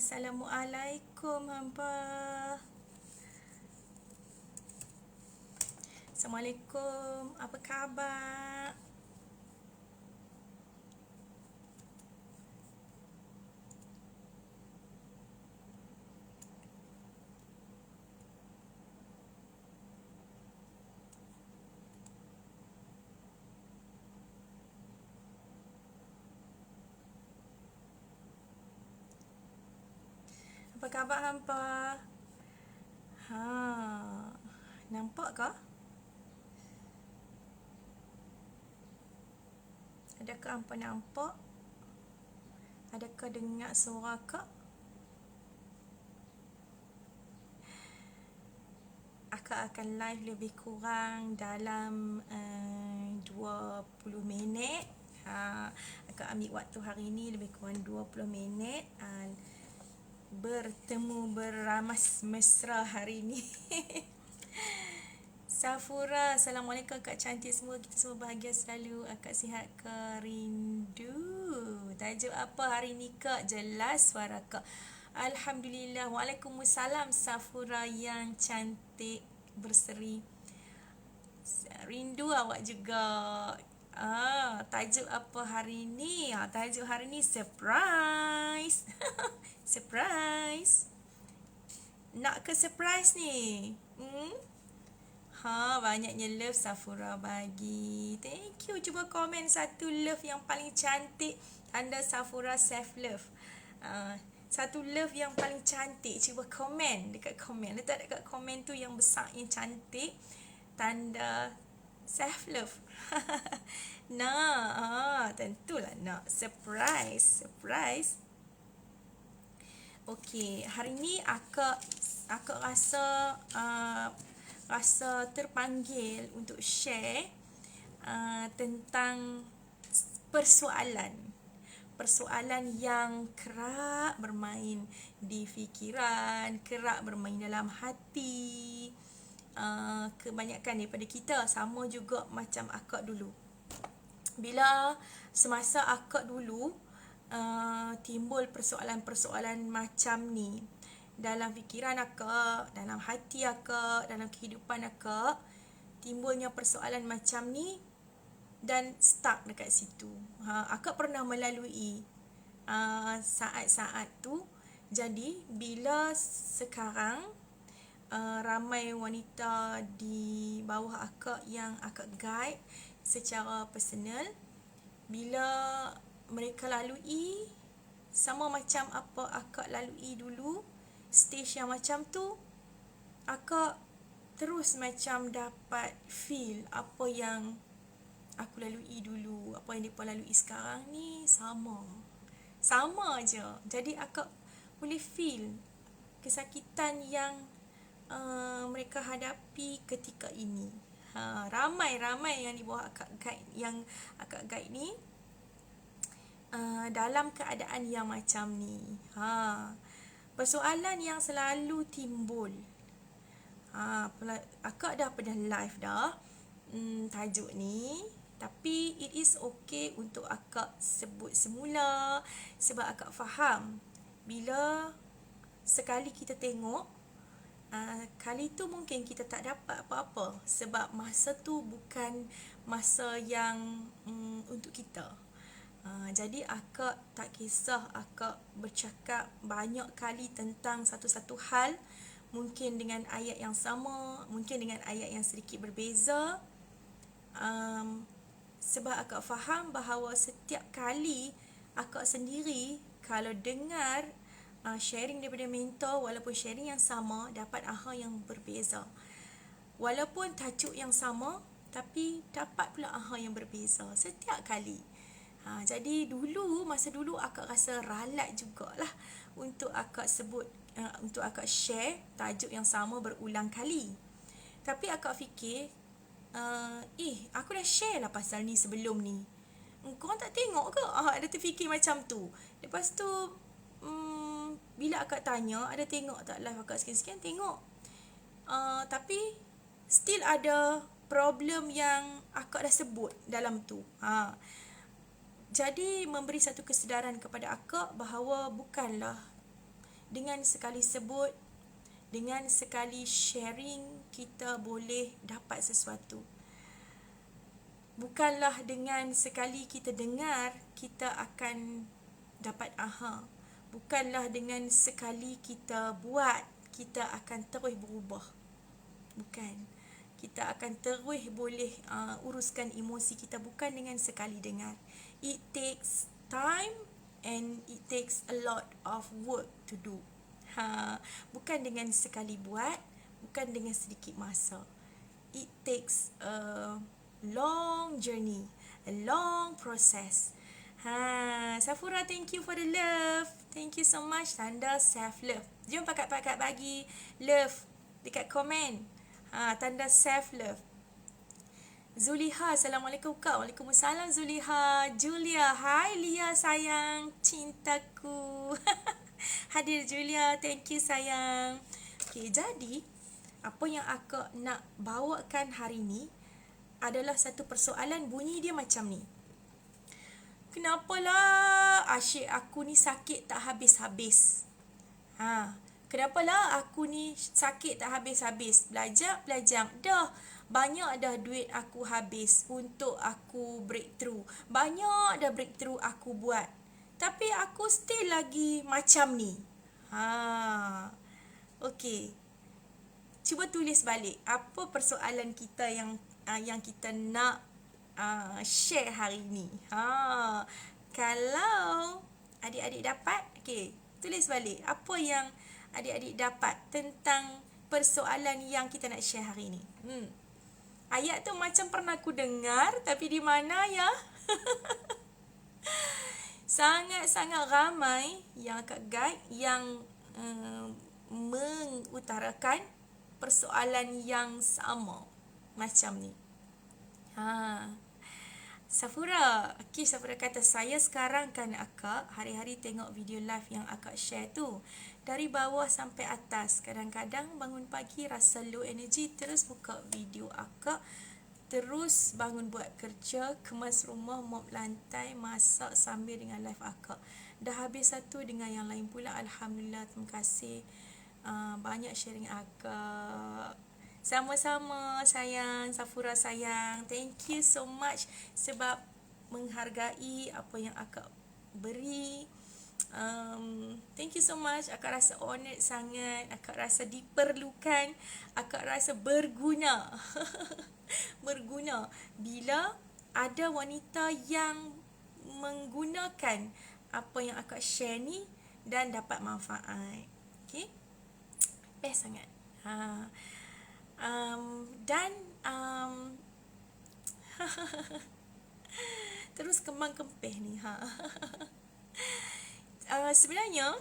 Assalamualaikum hampa. Assalamualaikum. Apa khabar? Apa khabar hampa? Ha. Nampak ke? Adakah hampa nampak? Adakah dengar suara ke? Akak akan live lebih kurang dalam 20 minit. Akak ambil waktu hari ini lebih kurang 20 minit. Bertemu beramas mesra hari ini. Safura, Assalamualaikum Kak cantik semua. Kita semua bahagia selalu. Akak sihat ke? Rindu. Tajuk apa hari ni Kak? Jelas suara Kak. Alhamdulillah. Waalaikumsalam Safura yang cantik berseri. Rindu awak juga. Tajuk apa hari ni? Tajuk hari ni surprise. Surprise. Nak ke surprise ni? Banyaknya love Safura bagi. Thank you. Cuba komen satu love yang paling cantik. Tanda Safura self love. Satu love yang paling cantik. Cuba komen dekat komen. Letak dekat komen tu yang besar, yang cantik. Tanda self love. Nak. Tentulah nak. Surprise. Surprise. Okey. Hari ni akak rasa terpanggil untuk share tentang persoalan yang kerap bermain di fikiran, kerap bermain dalam hati. Kebanyakan daripada kita sama juga macam akak dulu. Bila semasa akak dulu timbul persoalan-persoalan macam ni dalam fikiran akak, dalam hati akak, dalam kehidupan akak, timbulnya persoalan macam ni dan stuck dekat situ. Akak pernah melalui saat-saat tu. Jadi bila sekarang ramai wanita di bawah akak yang akak guide secara personal, bila mereka lalui sama macam apa akak lalui dulu, stage yang macam tu, akak terus macam dapat feel apa yang aku lalui dulu, apa yang mereka lalui sekarang ni sama je. Jadi akak boleh feel kesakitan yang mereka hadapi ketika ini. Ramai yang di bawah akak guide ni dalam keadaan yang macam ni. Persoalan yang selalu timbul. Akak dah pernah live dah tajuk ni. Tapi it is okay untuk akak sebut semula. Sebab akak faham bila sekali kita tengok, kali tu mungkin kita tak dapat apa-apa. Sebab masa tu bukan masa yang untuk kita. Jadi akak tak kisah akak bercakap banyak kali tentang satu-satu hal, mungkin dengan ayat yang sama, mungkin dengan ayat yang sedikit berbeza. Sebab akak faham bahawa setiap kali akak sendiri kalau dengar sharing daripada mentor, walaupun sharing yang sama, dapat aha yang berbeza. Walaupun tajuk yang sama, tapi dapat pula aha yang berbeza setiap kali. Jadi masa dulu akak rasa ralat jugalah untuk akak sebut, untuk akak share tajuk yang sama berulang kali. Tapi akak fikir, aku dah share lah pasal ni sebelum ni. Korang tak tengok ke? Ada terfikir macam tu. Lepas tu, bila akak tanya, ada tengok tak live akak sekian-sekian? Tengok. Tapi, still ada problem yang akak dah sebut dalam tu. Jadi memberi satu kesedaran kepada akak bahawa bukanlah dengan sekali sebut, dengan sekali sharing, kita boleh dapat sesuatu. Bukanlah dengan sekali kita dengar, kita akan dapat aha. Bukanlah dengan sekali kita buat, kita akan terus berubah. Bukan. Kita akan terus boleh uruskan emosi kita, bukan dengan sekali dengar. It takes time and it takes a lot of work to do. Bukan dengan sekali buat, bukan dengan sedikit masa. It takes a long journey, a long process. Safura, thank you for the love. Thank you so much. Tanda self-love. Jom pakat-pakat bagi love dekat komen. Tanda self-love. Zuliha, Assalamualaikum Kak. Waalaikumsalam Zuliha. Julia, hai Lia sayang, cintaku. Hadir Julia, thank you sayang. Okay, jadi apa yang akak nak bawakan hari ni adalah satu persoalan, bunyi dia macam ni. Kenapalah asyik aku ni sakit tak habis-habis? Kenapalah aku ni sakit tak habis-habis? Belajar, dah banyak dah duit aku habis untuk aku breakthrough. Banyak dah breakthrough aku buat. Tapi aku still lagi macam ni. Okey. Cuba tulis balik apa persoalan kita yang kita nak share hari ni. Kalau adik-adik dapat, okey, tulis balik apa yang adik-adik dapat tentang persoalan yang kita nak share hari ni. Ayat tu macam pernah aku dengar, tapi di mana ya? Sangat-sangat ramai yang Kak guide yang mengutarakan persoalan yang sama macam ni. Safura, okey, Safura kata, saya sekarang kan akak hari-hari tengok video live yang akak share tu, dari bawah sampai atas. Kadang-kadang bangun pagi rasa low energy, terus buka video akak, terus bangun buat kerja, kemas rumah, mop lantai, masak sambil dengan live akak. Dah habis satu dengan yang lain pula. Alhamdulillah, terima kasih banyak sharing akak. Sama-sama sayang, Safura sayang. Thank you so much sebab menghargai apa yang akak beri. Thank you so much. Akak rasa honoured sangat. Akak rasa diperlukan. Akak rasa berguna. Berguna bila ada wanita yang menggunakan apa yang akak share ni dan dapat manfaat. Okay? Best sangat. Terus kembang kempih ni. Sebenarnya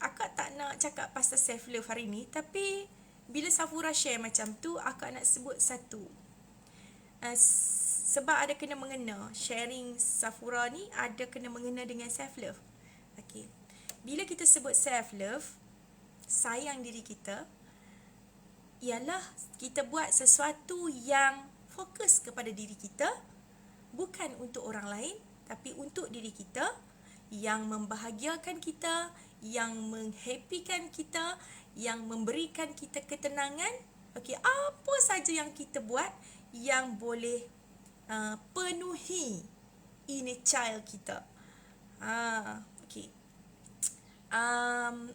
akak tak nak cakap pasal self love hari ni, tapi bila Safura share macam tu, akak nak sebut satu. Sebab ada kena mengena, sharing Safura ni ada kena mengena dengan self love. Okay. Bila kita sebut self love, sayang diri kita, ialah kita buat sesuatu yang fokus kepada diri kita, bukan untuk orang lain, tapi untuk diri kita, yang membahagiakan kita, yang menghappykan kita, yang memberikan kita ketenangan. Okey, apa saja yang kita buat yang boleh penuhi inner child kita. Okey.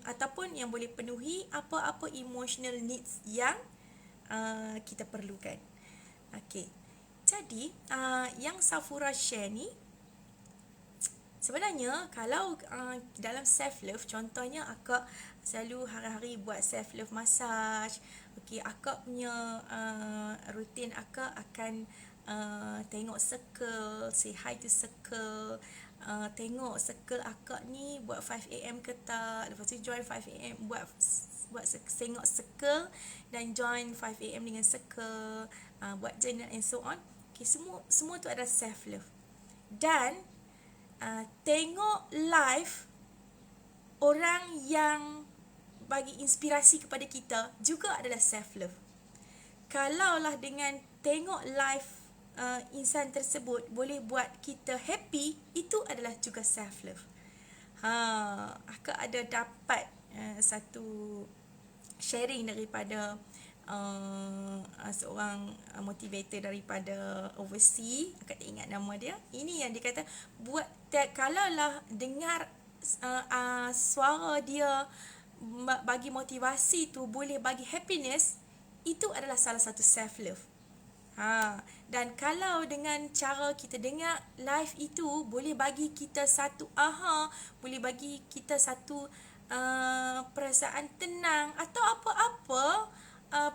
Ataupun yang boleh penuhi apa-apa emotional needs yang kita perlukan. Okey. Jadi, yang Safura share ni, sebenarnya kalau dalam self love, contohnya akak selalu hari-hari buat self love massage. Okey, akak punya rutin akak akan tengok circle, say hi to circle. Tengok circle akak ni buat 5am ke tak, lepas tu join 5am, buat tengok circle dan join 5am dengan circle, buat journal and so on. Okay, semua tu adalah self love. Dan tengok live orang yang bagi inspirasi kepada kita juga adalah self love. Kalaulah dengan tengok live insan tersebut boleh buat kita happy, itu adalah juga self love. Akak ada dapat satu sharing daripada seorang motivator daripada overseas. Akak tak ingat nama dia. Ini yang dia kata, kalaulah dengar suara dia bagi motivasi tu boleh bagi happiness, itu adalah salah satu self love. Dan kalau dengan cara kita dengar live itu boleh bagi kita satu boleh bagi kita satu perasaan tenang atau apa-apa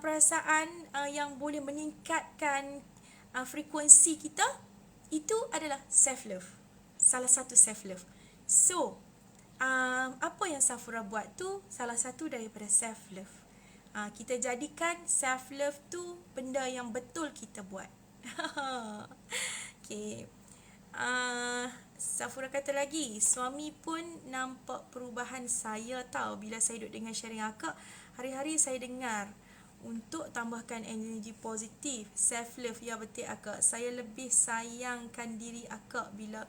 perasaan yang boleh meningkatkan frekuensi kita, itu adalah self love. Salah satu self love. So, apa yang Safura buat tu salah satu daripada self love. Kita jadikan self love tu benda yang betul kita buat. Okay. Safura kata lagi, suami pun nampak perubahan saya tahu bila saya duduk dengan sharing akak. Hari-hari saya dengar untuk tambahkan energi positif, self love. Ya betul akak, saya lebih sayangkan diri akak bila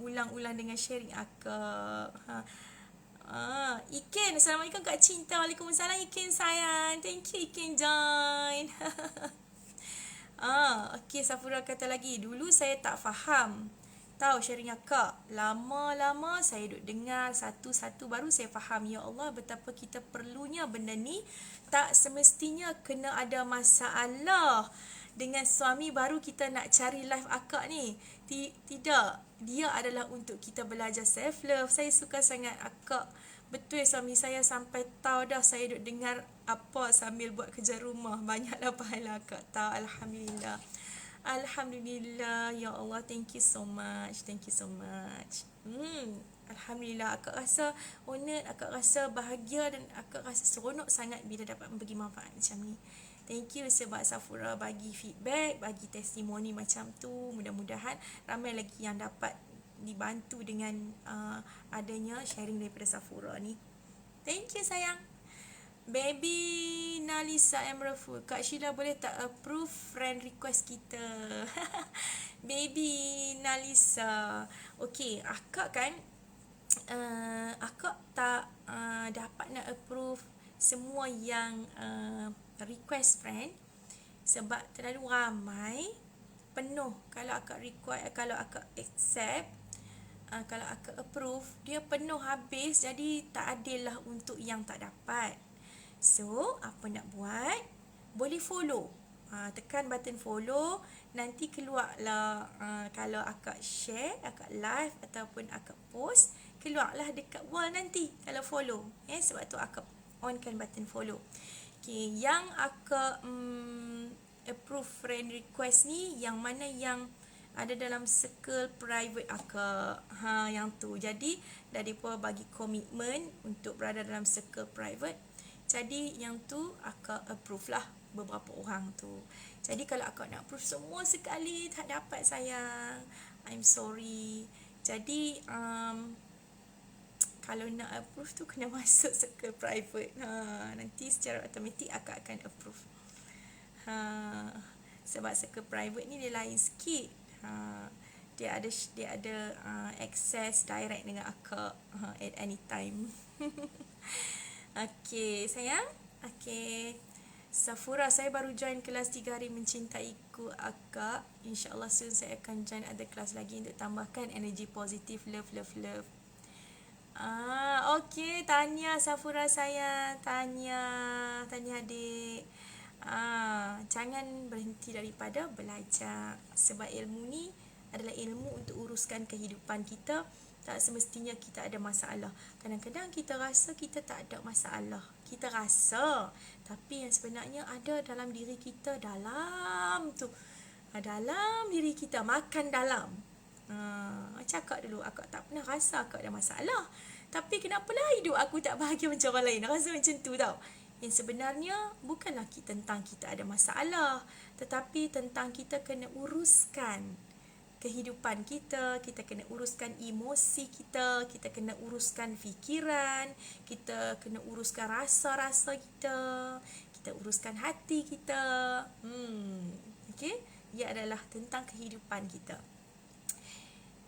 ulang-ulang dengan sharing akak. Iken, Assalamualaikum Kak Cinta. Waalaikumsalam Iken sayang. Thank you Iken join. Okey, Safura kata lagi, dulu saya tak faham. Tahu sharing akak, lama-lama saya duk dengar satu-satu baru saya faham. Ya Allah, betapa kita perlunya benda ni. Tak semestinya kena ada masalah dengan suami baru kita nak cari life akak ni. Tidak. Dia adalah untuk kita belajar self love. Saya suka sangat akak. Betul, suami saya sampai tahu dah saya duk dengar apa sambil buat kerja rumah. Banyaklah pahala akak tahu. Alhamdulillah. Alhamdulillah. Ya Allah, thank you so much. Thank you so much. Alhamdulillah, akak rasa honored, akak rasa bahagia dan akak rasa seronok sangat bila dapat memberi manfaat macam ni. Thank you sebab Safura bagi feedback, bagi testimoni macam tu. Mudah-mudahan ramai lagi yang dapat dibantu dengan adanya sharing daripada Safura ni. Thank you sayang. Baby Nalisa Emraful, Kak Sheila boleh tak approve friend request kita? Baby Nalisa. Okay, akak kan akak tak dapat nak approve semua yang request friend sebab terlalu ramai, penuh. Kalau akak request, kalau akak accept, kalau akak approve, dia penuh habis, jadi tak adil lah untuk yang tak dapat. So, apa nak buat? Boleh follow. Tekan button follow, nanti keluarlah kalau akak share, akak live ataupun akak post, keluarlah dekat wall nanti kalau follow. Sebab tu akak onkan button follow. Okay, yang akak approve friend request ni, yang mana yang ada dalam circle private akak. Yang tu. Jadi, daripada bagi komitmen untuk berada dalam circle private, jadi yang tu akak approve lah beberapa orang tu. Jadi kalau akak nak approve semua sekali, tak dapat sayang. I'm sorry. Jadi, kalau nak approve tu kena masuk circle private. Nanti secara automatik akak akan approve. Sebab circle private ni dia lain sikit. Dia ada access direct dengan akak at any time. Okey, sayang. Okey. Safura, saya baru join kelas 3 hari mencintaiku akak. InsyaAllah soon saya akan join ada kelas lagi untuk tambahkan energi positif. Love, love, love. Okey, Tanya Safura sayang. Tanya adik. Jangan berhenti daripada belajar. Sebab ilmu ni adalah ilmu untuk uruskan kehidupan kita. Tak semestinya kita ada masalah. Kadang-kadang kita rasa kita tak ada masalah. Kita rasa. Tapi yang sebenarnya ada dalam diri kita, dalam tu. Dalam diri kita, makan dalam. Cakap dulu, akak tak pernah rasa akak ada masalah. Tapi kenapalah hidup aku tak bahagia macam orang lain. Rasa macam tu tau. Yang sebenarnya bukanlah tentang kita ada masalah, tetapi tentang kita kena uruskan kehidupan kita, kita kena uruskan emosi kita, kita kena uruskan fikiran, kita kena uruskan rasa-rasa kita, kita uruskan hati kita. Okey, ia adalah tentang kehidupan kita.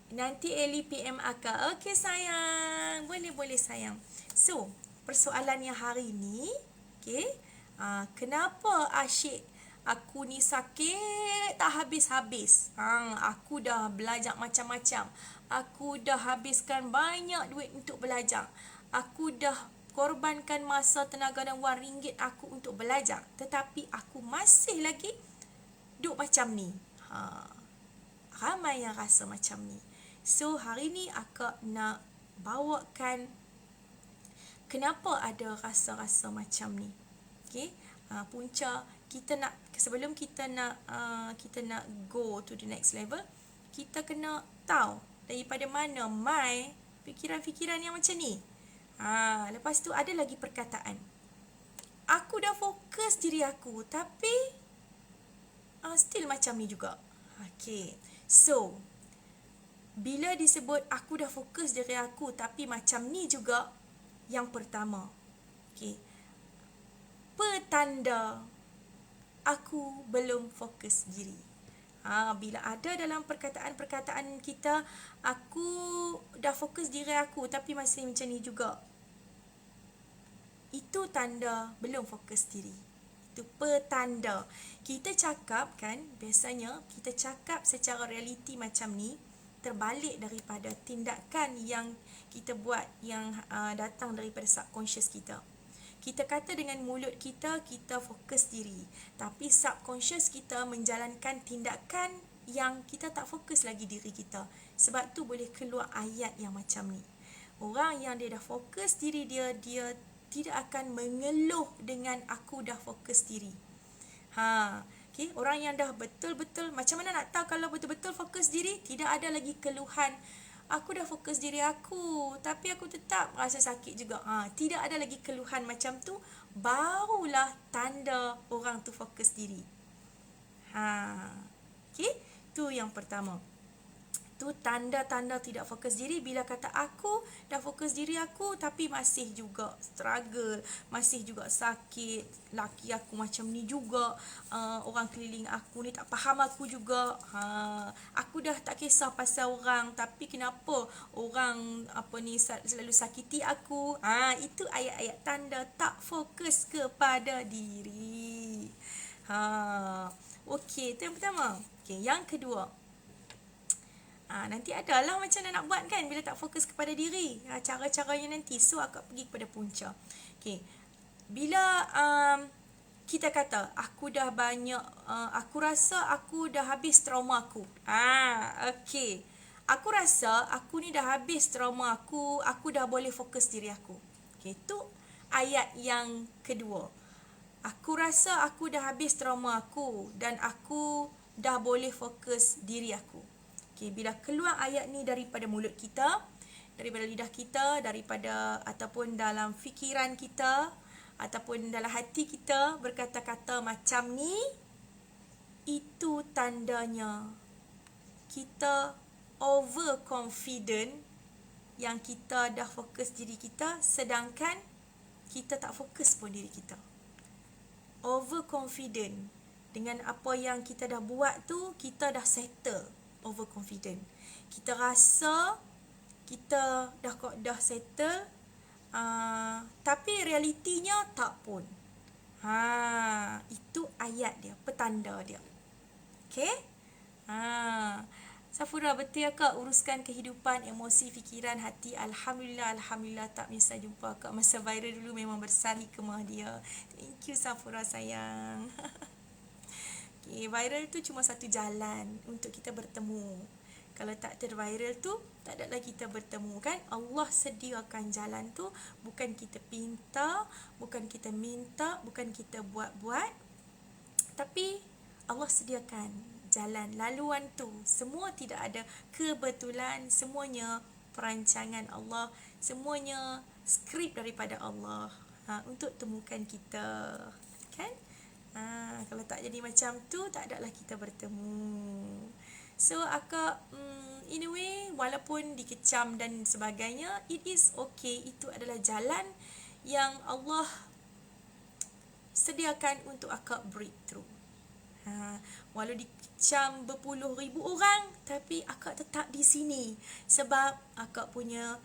Nanti Ellie PM akak. Okey sayang. Boleh sayang. So, persoalan yang hari ni, okey. Kenapa asyik aku ni sakit tak habis-habis? Aku dah belajar macam-macam. Aku dah habiskan banyak duit untuk belajar. Aku dah korbankan masa, tenaga dan wang ringgit aku untuk belajar. Tetapi aku masih lagi duk macam ni. Ramai yang rasa macam ni. So, hari ni akak nak bawakan kenapa ada rasa-rasa macam ni. Okay? Punca kita nak, sebelum kita nak go to the next level, kita kena tahu daripada mana mai fikiran-fikiran yang macam ni. Lepas tu ada lagi perkataan. Aku dah fokus diri aku, tapi still macam ni juga. Okay. So, bila disebut aku dah fokus diri aku tapi macam ni juga, yang pertama, okay, petanda aku belum fokus diri. Bila ada dalam perkataan-perkataan kita, aku dah fokus diri aku tapi masih macam ni juga, itu tanda belum fokus diri. Itu petanda. Kita cakap kan, biasanya kita cakap secara realiti macam ni, terbalik daripada tindakan yang kita buat yang datang daripada subconscious kita. Kita kata dengan mulut kita, kita fokus diri. Tapi subconscious kita menjalankan tindakan yang kita tak fokus lagi diri kita. Sebab tu boleh keluar ayat yang macam ni. Orang yang dia dah fokus diri dia tidak akan mengeluh dengan aku dah fokus diri. Okay? Orang yang dah betul-betul, macam mana nak tahu kalau betul-betul fokus diri? Tidak ada lagi keluhan. Aku dah fokus diri aku, tapi aku tetap rasa sakit juga. Tidak ada lagi keluhan macam tu. Barulah tanda orang tu fokus diri. Okay? Tu yang pertama. Tu tanda-tanda tidak fokus diri. Bila kata aku dah fokus diri aku, tapi masih juga struggle, masih juga sakit, laki aku macam ni juga, orang keliling aku ni tak faham aku juga, aku dah tak kisah pasal orang, tapi kenapa orang selalu sakiti aku. Itu ayat-ayat tanda tak fokus kepada diri. Okey, itu yang pertama. Okey, yang kedua, nanti adalah macam mana nak buat kan bila tak fokus kepada diri. Cara-caranya nanti. So, akak pergi kepada punca. Okay. Bila kita kata, aku dah banyak, aku rasa aku dah habis trauma aku. Okay. Aku rasa aku ni dah habis trauma aku dah boleh fokus diri aku. Okay. Tu ayat yang kedua. Aku rasa aku dah habis trauma aku dan aku dah boleh fokus diri aku. Okay, bila keluar ayat ni daripada mulut kita, daripada lidah kita, daripada ataupun dalam fikiran kita, ataupun dalam hati kita berkata-kata macam ni, itu tandanya kita overconfident yang kita dah fokus diri kita, sedangkan kita tak fokus pun diri kita. Overconfident dengan apa yang kita dah buat tu, kita dah settle. Overconfident. Kita rasa kita dah settle, tapi realitinya tak pun. Itu ayat dia, petanda dia. Okay? Safura, betul ya Kak, uruskan kehidupan, emosi, fikiran, hati. Alhamdulillah tak menyesal jumpa Kak. Masa viral dulu memang bersari kemah dia. Thank you Safura sayang. Okay, viral tu cuma satu jalan untuk kita bertemu. Kalau tak terviral tu, tak adalah kita bertemu kan. Allah sediakan jalan tu. Bukan kita pinta, bukan kita minta, bukan kita buat-buat. Tapi Allah sediakan jalan, laluan tu. Semua tidak ada kebetulan. Semuanya perancangan Allah. Semuanya skrip daripada Allah untuk temukan kita. Kan? Kalau tak jadi macam tu, tak adalah kita bertemu. So, akak in a way, walaupun dikecam dan sebagainya, it is okay. Itu adalah jalan yang Allah sediakan untuk akak breakthrough. Walau dikecam berpuluh ribu orang, tapi akak tetap di sini. Sebab akak punya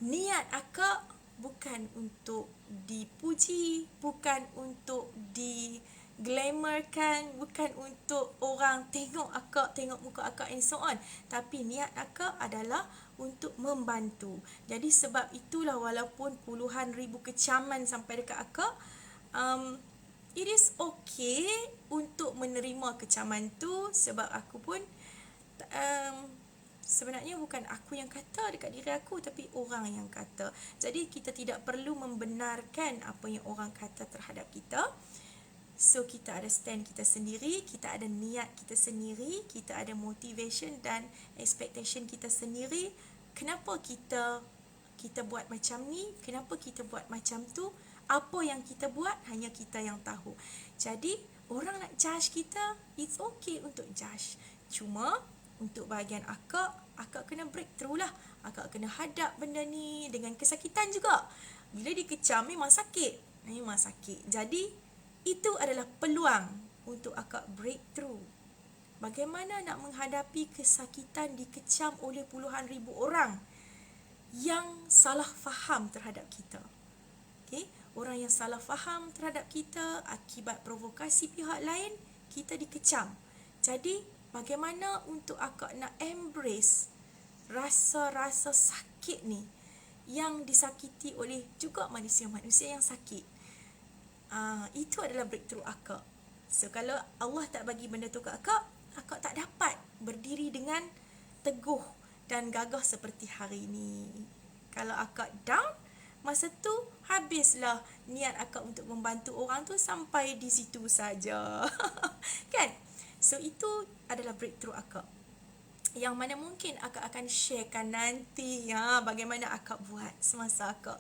niat akak bukan untuk dipuji, bukan untuk diglamourkan, bukan untuk orang tengok akak, tengok muka akak and so on. Tapi niat akak adalah untuk membantu. Jadi sebab itulah walaupun puluhan ribu kecaman sampai dekat akak, it is okay untuk menerima kecaman tu, sebab aku pun sebenarnya bukan aku yang kata dekat diri aku, tapi orang yang kata. Jadi kita tidak perlu membenarkan apa yang orang kata terhadap kita. So kita ada stand kita sendiri, kita ada niat kita sendiri, kita ada motivation dan expectation kita sendiri. Kenapa kita buat macam ni, kenapa kita buat macam tu, apa yang kita buat hanya kita yang tahu. Jadi orang nak judge kita, it's okay untuk judge. Cuma untuk bahagian akak kena breakthrough lah. Akak kena hadap benda ni dengan kesakitan juga. Bila dikecam memang sakit. Memang sakit. Jadi itu adalah peluang untuk akak breakthrough. Bagaimana nak menghadapi kesakitan dikecam oleh puluhan ribu orang yang salah faham terhadap kita. Okay? Orang yang salah faham terhadap kita akibat provokasi pihak lain, kita dikecam. Jadi bagaimana untuk akak nak embrace rasa-rasa sakit ni yang disakiti oleh juga manusia-manusia yang sakit. Itu adalah breakthrough akak. So kalau Allah tak bagi benda tu ke akak tak dapat berdiri dengan teguh dan gagah seperti hari ini. Kalau akak down, masa tu habislah niat akak untuk membantu orang tu, sampai di situ saja. Kan? So itu adalah breakthrough akak, yang mana mungkin akak akan sharekan nanti bagaimana akak buat semasa akak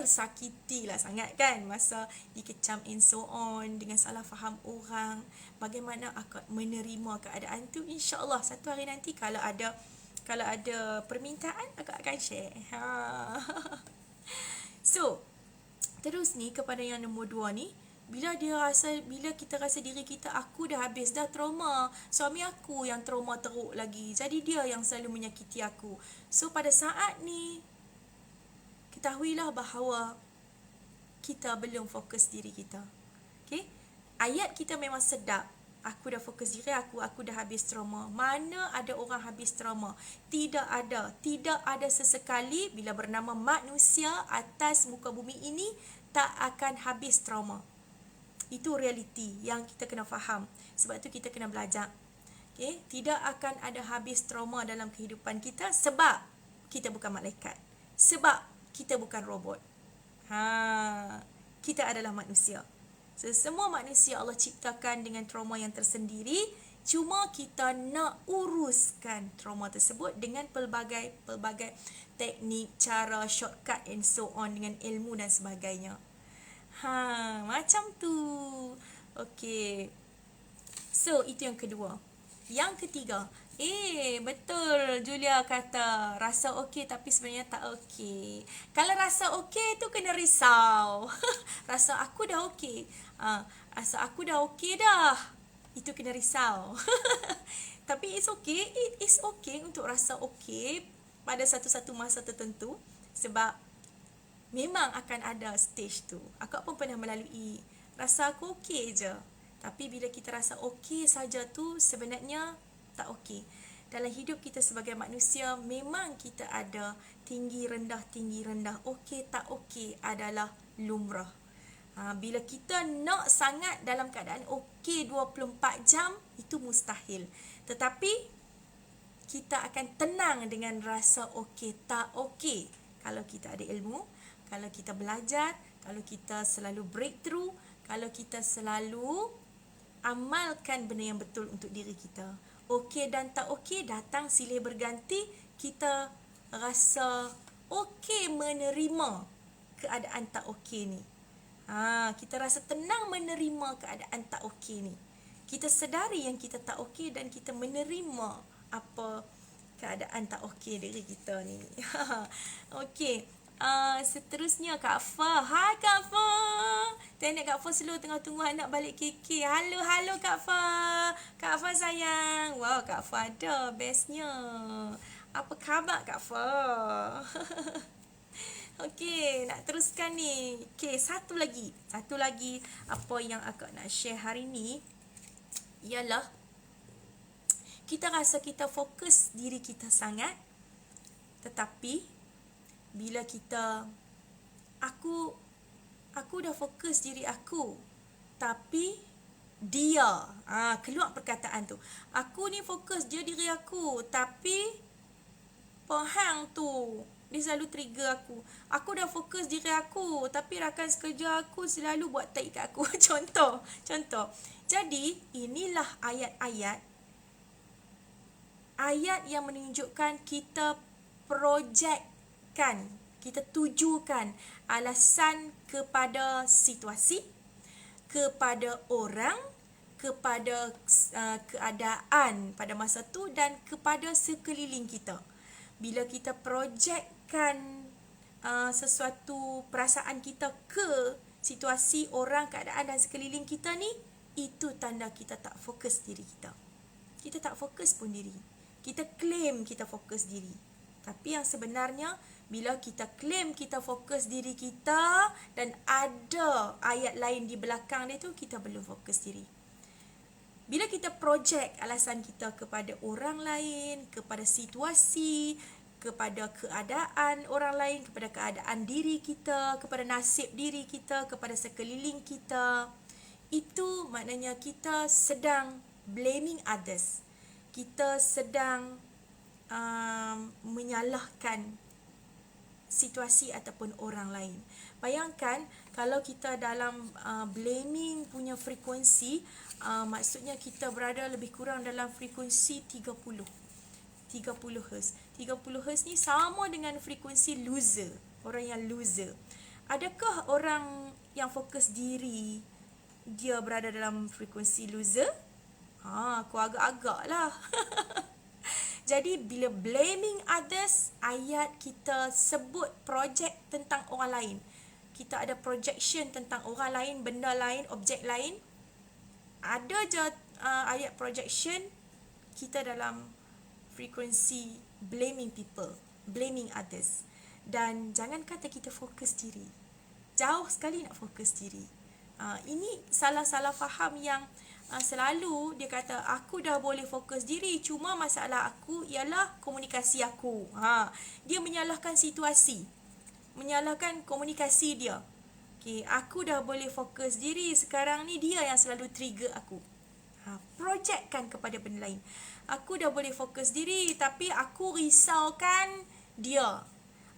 tersakiti lah sangat kan, masa dikecam and so on, dengan salah faham orang. Bagaimana akak menerima keadaan tu, insya-Allah satu hari nanti kalau ada permintaan akak akan share. So terus ni kepada yang nombor 2 ni, bila kita rasa diri kita, aku dah habis dah trauma, suami aku yang trauma teruk lagi, jadi dia yang selalu menyakiti aku. So pada saat ni ketahuilah bahawa kita belum fokus diri kita. Okay? Ayat kita memang sedap. Aku dah fokus diri aku dah habis trauma. Mana ada orang habis trauma? Tidak ada sesekali bila bernama manusia atas muka bumi ini tak akan habis trauma. Itu realiti yang kita kena faham. Sebab tu kita kena belajar. Okay? Tidak akan ada habis trauma dalam kehidupan kita, sebab kita bukan malaikat. Sebab kita bukan robot. Kita adalah manusia. So, semua manusia Allah ciptakan dengan trauma yang tersendiri. Cuma kita nak uruskan trauma tersebut dengan pelbagai teknik, cara, shortcut and so on, dengan ilmu dan sebagainya. Macam tu. Okey. So, itu yang kedua. Yang ketiga, betul Julia kata rasa okey tapi sebenarnya tak okey. Kalau rasa okey tu kena risau. Rasa aku dah okey. Rasa aku dah okey dah. Itu kena risau. Tapi it's okay. It is okay untuk rasa okey pada satu-satu masa tertentu, sebab memang akan ada stage tu. Akak pun pernah melalui rasa aku okey je. Tapi bila kita rasa okey saja tu sebenarnya tak okey. Dalam hidup kita sebagai manusia memang kita ada tinggi rendah. Okey tak okey adalah lumrah. Bila kita nak sangat dalam keadaan okey 24 jam, itu mustahil. Tetapi kita akan tenang dengan rasa okey tak okey kalau kita ada ilmu, kalau kita belajar, kalau kita selalu breakthrough, kalau kita selalu amalkan benda yang betul untuk diri kita. Okey dan tak okey datang silih berganti, kita rasa okey menerima keadaan tak okey ni. Kita rasa tenang menerima keadaan tak okey ni. Kita sedari yang kita tak okey dan kita menerima apa keadaan tak okey diri kita ni. Okey. Seterusnya Kak Fa. Hai Kak Fa. Tengok Kak Fa slow tengah tunggu anak balik KK. Halo Kak Fa. Kak Fa sayang. Wow, Kak Fa ada. Bestnya. Apa khabar Kak Fa? Okey, nak teruskan ni. Okey, satu lagi. Satu lagi apa yang akak nak share hari ni ialah kita rasa kita fokus diri kita sangat, tetapi bila kita aku dah fokus diri aku, tapi dia keluar perkataan tu. Aku ni fokus je diri aku, tapi Pohang tu dia selalu trigger aku. Aku dah fokus diri aku, tapi rakan sekerja aku selalu buat tai kat aku. Contoh. Jadi, inilah ayat yang menunjukkan kita projekkan, kita tujukan alasan kepada situasi, kepada orang, kepada keadaan pada masa tu dan kepada sekeliling kita. Bila kita projekkan sesuatu perasaan kita ke situasi, orang, keadaan dan sekeliling kita ni, itu tanda kita tak fokus diri kita. Kita tak fokus pun diri. Kita claim kita fokus diri. Tapi yang sebenarnya, bila kita claim kita fokus diri kita dan ada ayat lain di belakang dia tu, kita belum fokus diri. Bila kita projek alasan kita kepada orang lain, kepada situasi, kepada keadaan orang lain, kepada keadaan diri kita, kepada nasib diri kita, kepada sekeliling kita, itu maknanya kita sedang blaming others. Kita sedang menyalahkan situasi ataupun orang lain. Bayangkan kalau kita dalam blaming punya frekuensi, maksudnya kita berada lebih kurang dalam frekuensi 30 Hz. 30 Hz ni sama dengan frekuensi loser, orang yang loser. Adakah orang yang fokus diri dia berada dalam frekuensi loser? Aku agak-agak lah. Jadi bila blaming others, ayat kita sebut projek tentang orang lain. Kita ada projection tentang orang lain, benda lain, objek lain. Ada je ayat projection, kita dalam frekuensi blaming people, blaming others. Dan jangan kata kita fokus diri. Jauh sekali nak fokus diri. Ini salah-salah faham yang selalu dia kata aku dah boleh fokus diri, cuma masalah aku ialah komunikasi aku. Dia menyalahkan situasi, menyalahkan komunikasi dia. Okay, aku dah boleh fokus diri, sekarang ni dia yang selalu trigger aku. Projekkan kepada benda lain. Aku dah boleh fokus diri, tapi aku risaukan dia.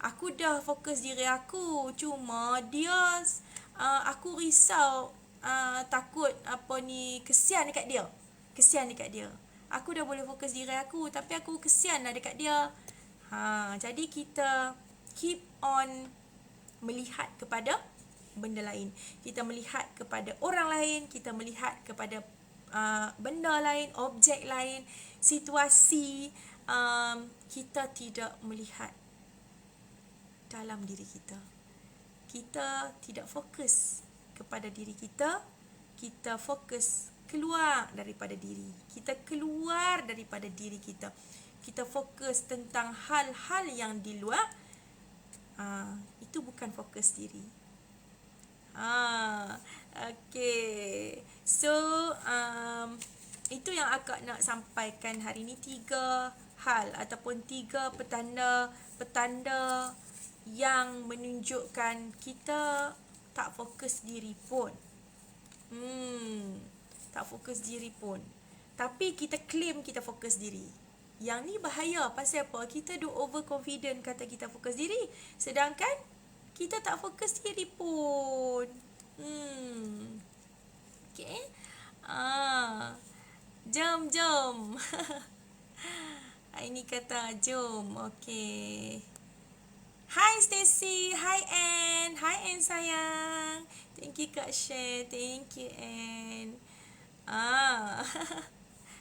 Aku dah fokus diri aku, cuma dia aku risau, takut kesian dekat dia. Aku dah boleh fokus diri aku, tapi aku kesian lah dekat dia. Jadi kita keep on melihat kepada benda lain. Kita melihat kepada orang lain, kita melihat kepada benda lain, objek lain, situasi. Kita tidak melihat dalam diri kita. Kita tidak fokus kepada diri kita. Kita fokus keluar daripada diri. Kita keluar daripada diri kita. Kita fokus tentang hal-hal yang di luar. Itu bukan fokus diri. Okay. So, itu yang akak nak sampaikan hari ni. 3 hal ataupun 3 petanda yang menunjukkan kita tak fokus diri pun. Tak fokus diri pun. Tapi kita claim kita fokus diri. Yang ni bahaya. Pasal apa? Kita overconfident kata kita fokus diri. Sedangkan kita tak fokus diri pun. Okay. Jom. Ini kata jom. Okay. Hi Stacy, hi Ann sayang. Thank you Kak Share, thank you Ann.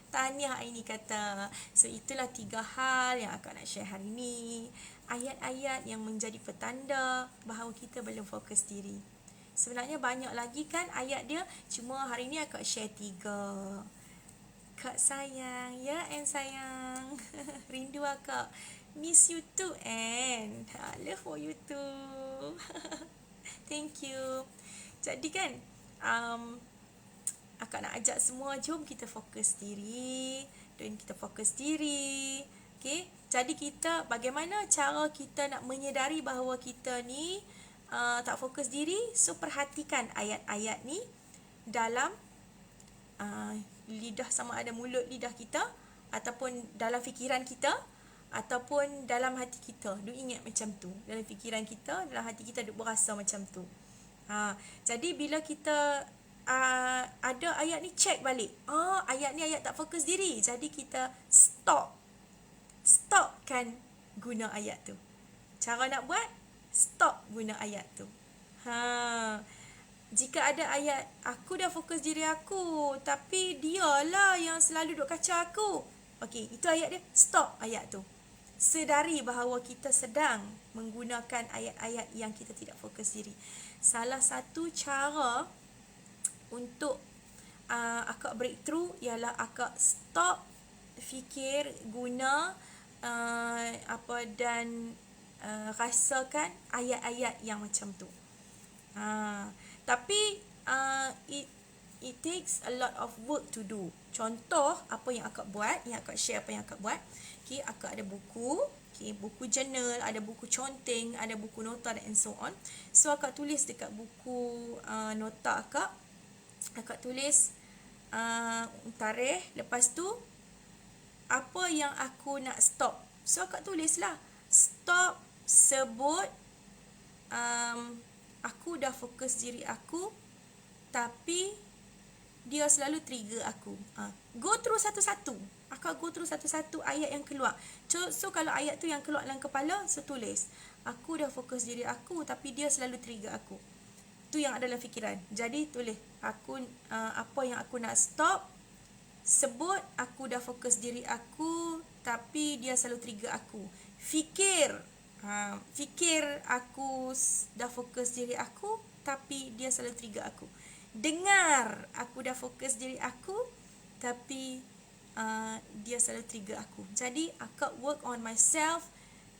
Tahniah ini kata. So itulah 3 hal yang akak nak share hari ni. ayat-ayat yang menjadi petanda bahawa kita belum fokus diri. Sebenarnya banyak lagi kan ayat dia, cuma hari ni akak share 3. Kak sayang, ya Ann sayang. Rindu akak. Miss you too Ann. Love for you too. Thank you. Jadi kan, akak nak ajak semua, jom kita fokus diri. Dan kita fokus diri. Okay? Jadi kita, bagaimana cara kita nak menyedari bahawa kita ni tak fokus diri? So, perhatikan ayat-ayat ni dalam lidah, sama ada mulut lidah kita, ataupun dalam fikiran kita, ataupun dalam hati kita. Duk ingat macam tu. Dalam fikiran kita, dalam hati kita duk berasa macam tu. Jadi bila kita ada ayat ni, check balik. Ayat ni ayat tak fokus diri. Jadi kita stopkan guna ayat tu. Cara nak buat, stop guna ayat tu. Jika ada ayat, aku dah fokus diri aku, tapi dialah yang selalu duk kacau aku. Okey, itu ayat dia. Stop ayat tu. Sedari bahawa kita sedang menggunakan ayat-ayat yang kita tidak fokus diri. Salah satu cara untuk akak breakthrough ialah akak stop fikir, guna dan rasakan ayat-ayat yang macam tu. Tapi it takes a lot of work to do. Contoh apa yang akak buat, yang akak share apa yang akak buat. Okay, akak ada buku, buku journal, ada buku conteng, ada buku nota dan so on. So akak tulis dekat buku nota akak tulis tarikh, lepas tu apa yang aku nak stop. So akak tulislah, stop sebut aku dah fokus diri aku, tapi dia selalu trigger aku. Go through satu-satu. Akak go through satu-satu ayat yang keluar. So kalau ayat tu yang keluar dalam kepala, so tulis, aku dah fokus diri aku, tapi dia selalu trigger aku. Tu yang ada dalam fikiran. Jadi tulis, apa yang aku nak stop. Sebut, aku dah fokus diri aku, tapi dia selalu trigger aku. Fikir aku dah fokus diri aku, tapi dia selalu trigger aku. Dengar, aku dah fokus diri aku, tapi dia selalu trigger aku. Jadi akak work on myself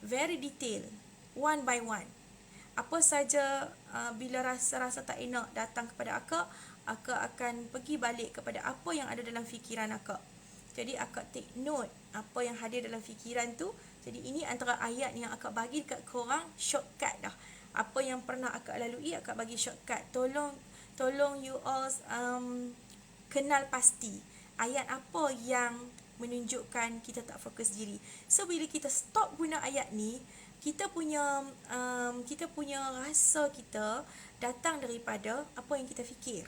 very detail, one by one. Apa saja bila rasa-rasa tak enak datang kepada akak akan pergi balik kepada apa yang ada dalam fikiran akak. Jadi akak take note apa yang hadir dalam fikiran tu. Jadi ini antara ayat yang akak bagi dekat korang, shortcut dah. Apa yang pernah akak lalui, akak bagi shortcut. Tolong you all kenal pasti ayat apa yang menunjukkan kita tak fokus diri. So bila kita stop guna ayat ni, kita punya rasa kita datang daripada apa yang kita fikir,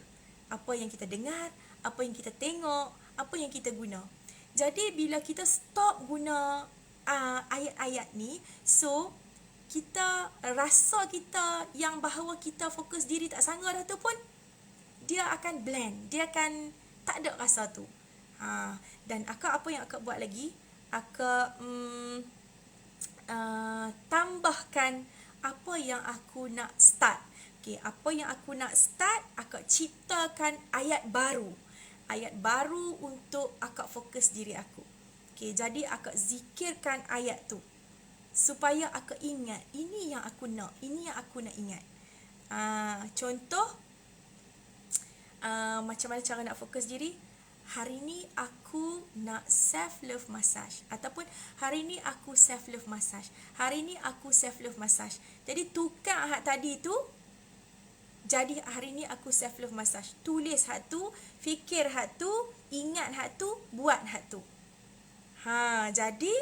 apa yang kita dengar, apa yang kita tengok, apa yang kita guna. Jadi bila kita stop guna ayat-ayat ni, so kita rasa kita yang bahawa kita fokus diri tak sangga dah tu pun, dia akan blend, dia akan tak ada rasa tu. Dan akak apa yang akak buat lagi, akak tambahkan apa yang aku nak start. Okay, apa yang aku nak start, akak ciptakan ayat baru. Ayat baru untuk akak fokus diri aku. Okay, jadi akak zikirkan ayat tu supaya akak ingat, ini yang aku nak, ini yang aku nak ingat. Contoh, macam mana cara nak fokus diri? Hari ni aku nak self-love massage. Ataupun hari ni aku self-love massage. Hari ni aku self-love massage. Jadi tukar hak tadi tu, jadi hari ni aku self-love massage. Tulis hak tu, fikir hak tu, ingat hak tu, buat hak tu. Jadi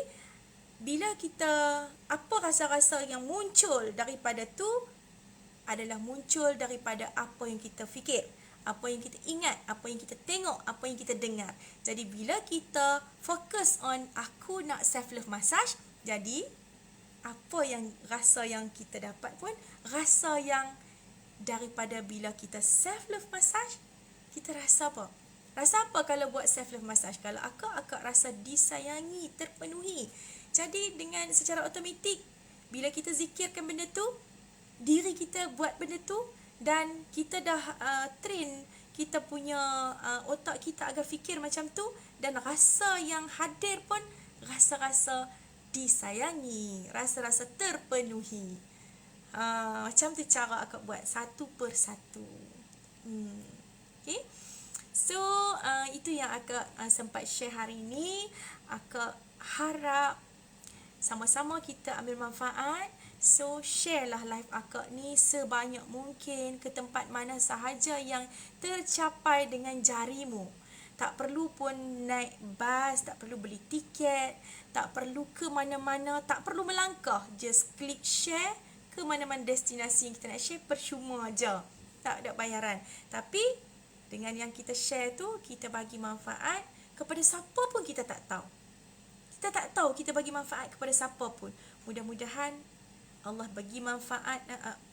bila kita, apa rasa-rasa yang muncul daripada tu adalah muncul daripada apa yang kita fikir, apa yang kita ingat, apa yang kita tengok, apa yang kita dengar. Jadi bila kita fokus on aku nak self-love massage, jadi apa yang rasa yang kita dapat pun rasa yang daripada bila kita self-love massage, kita rasa apa? Rasa apa kalau buat self-love massage? Kalau akak rasa disayangi, terpenuhi. Jadi dengan secara automatik, Bila kita zikirkan benda tu, diri kita buat benda tu, dan kita dah train kita punya otak kita agar fikir macam tu, dan rasa yang hadir pun rasa-rasa disayangi, rasa-rasa terpenuhi. Macam tu cara akak buat satu persatu. Okay. So itu yang akak sempat share hari ini. Akak harap sama-sama kita ambil manfaat. So share lah live akak ni sebanyak mungkin ke tempat mana sahaja yang tercapai dengan jarimu. Tak perlu pun naik bas, tak perlu beli tiket, tak perlu ke mana-mana, tak perlu melangkah. Just klik share ke mana-mana destinasi yang kita nak share, percuma aja. Tak ada bayaran. Tapi dengan yang kita share tu, kita bagi manfaat kepada siapa pun kita tak tahu. Kita tak tahu kita bagi manfaat kepada siapa pun. Mudah-mudahan Allah bagi manfaat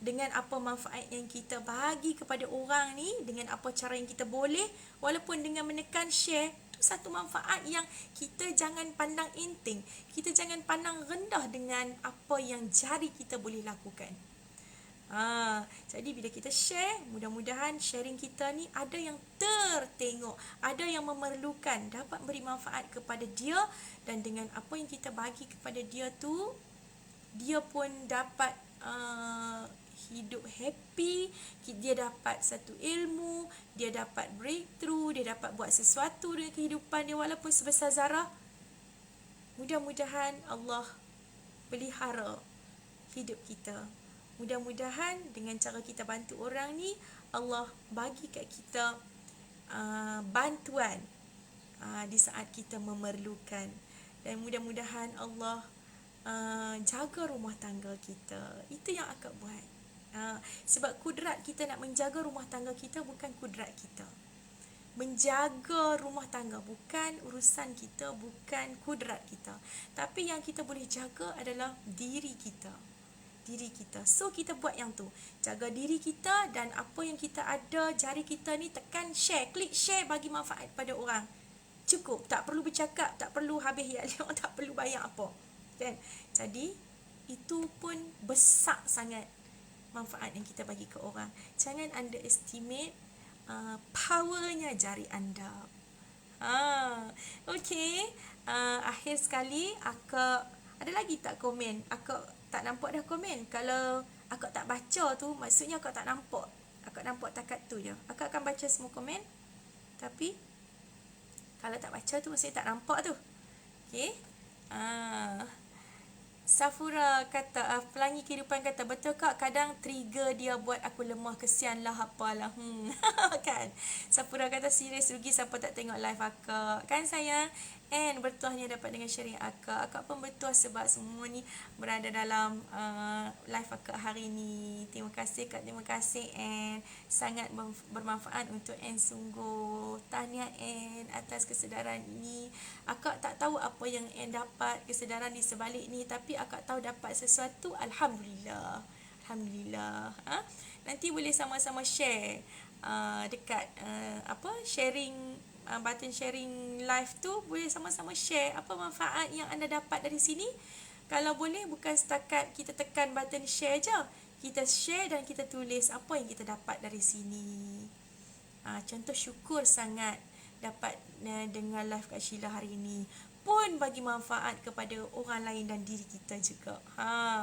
dengan apa manfaat yang kita bagi kepada orang ni, dengan apa cara yang kita boleh, walaupun dengan menekan share, tu satu manfaat yang kita jangan pandang enteng. Kita jangan pandang rendah dengan apa yang jari kita boleh lakukan. Jadi bila kita share, mudah-mudahan sharing kita ni ada yang tertengok, ada yang memerlukan, dapat beri manfaat kepada dia, dan dengan apa yang kita bagi kepada dia tu, dia pun dapat hidup happy, dia dapat satu ilmu, dia dapat breakthrough, dia dapat buat sesuatu dengan kehidupan dia walaupun sebesar zarah. Mudah-mudahan Allah pelihara hidup kita. Mudah-mudahan dengan cara kita bantu orang ni, Allah bagi kat kita bantuan di saat kita memerlukan. Dan mudah-mudahan Allah jaga rumah tangga kita. Itu yang akak buat. Sebab kudrat kita nak menjaga rumah tangga kita bukan kudrat kita. Menjaga rumah tangga bukan urusan kita, bukan kudrat kita. Tapi yang kita boleh jaga adalah diri kita. So kita buat yang tu. Jaga diri kita, dan apa yang kita ada, jari kita ni tekan share, klik share, bagi manfaat pada orang. Cukup, tak perlu bercakap, tak perlu habis hial, tak perlu bayar apa. Kan? Jadi itu pun besar sangat manfaat yang kita bagi ke orang. Jangan underestimate powernya jari anda. Okay. Akhir sekali, akak ada lagi tak komen? Akak tak nampak dah komen. Kalau akak tak baca tu, maksudnya akak tak nampak. Akak nampak takat tu je. Akak akan baca semua komen. Tapi kalau tak baca tu, maksudnya tak nampak tu. Okay. Safura kata, Pelangi Kehidupan kata, betul kak, kadang trigger dia buat aku lemah, kesian lah apalah. Kan? Safura kata, serius rugi siapa tak tengok live akak. Kan sayang? And bertuahnya dapat dengan sharing akak. Akak pun bertuah sebab semua ni berada dalam live akak hari ni. Terima kasih kak, terima kasih and sangat bermanfaat untuk and sungguh. Tahniah and atas kesedaran ini. Akak tak tahu apa yang and dapat kesedaran di sebalik ni, tapi akak tahu dapat sesuatu. Alhamdulillah. Alhamdulillah. Nanti boleh sama-sama share dekat sharing, button sharing live tu, boleh sama-sama share apa manfaat yang anda dapat dari sini. Kalau boleh, bukan setakat kita tekan button share je, kita share dan kita tulis apa yang kita dapat dari sini. Contoh, syukur sangat dapat dengar live Kak Sheila hari ini, pun bagi manfaat kepada orang lain dan diri kita juga.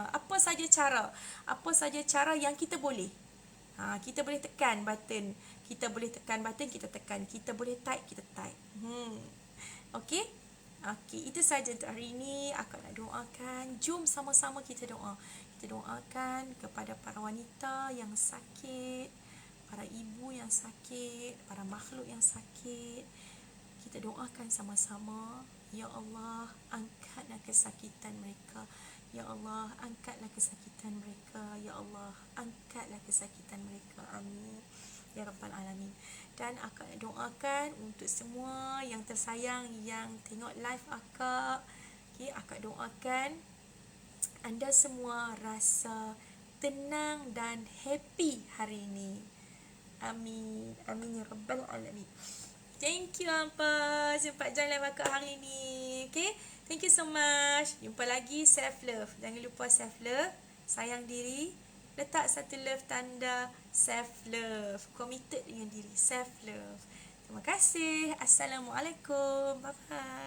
Apa saja cara yang kita boleh. Kita boleh tekan button, kita tekan, kita boleh type, kita type. Okey, itu saja untuk hari ini. Akak nak doakan, jom sama-sama kita doa. Kita doakan kepada para wanita yang sakit, para ibu yang sakit, para makhluk yang sakit. Kita doakan sama-sama. Ya Allah, angkatlah kesakitan mereka. Ya Allah, angkatlah kesakitan mereka. Ya Allah, angkatlah kesakitan mereka. Amin. Ya Rabbal Alamin. Dan akak doakan untuk semua yang tersayang yang tengok live akak. Okay, akak doakan anda semua rasa tenang dan happy hari ini. Amin. Amin ya Rabbal Alamin. Thank you Ampa sempat join live akak hari ni. Okay, thank you so much. Jumpa lagi, self love. Jangan lupa self love, sayang diri. Letak satu love tanda self love. Committed dengan diri, self love. Terima kasih. Assalamualaikum. Bye bye.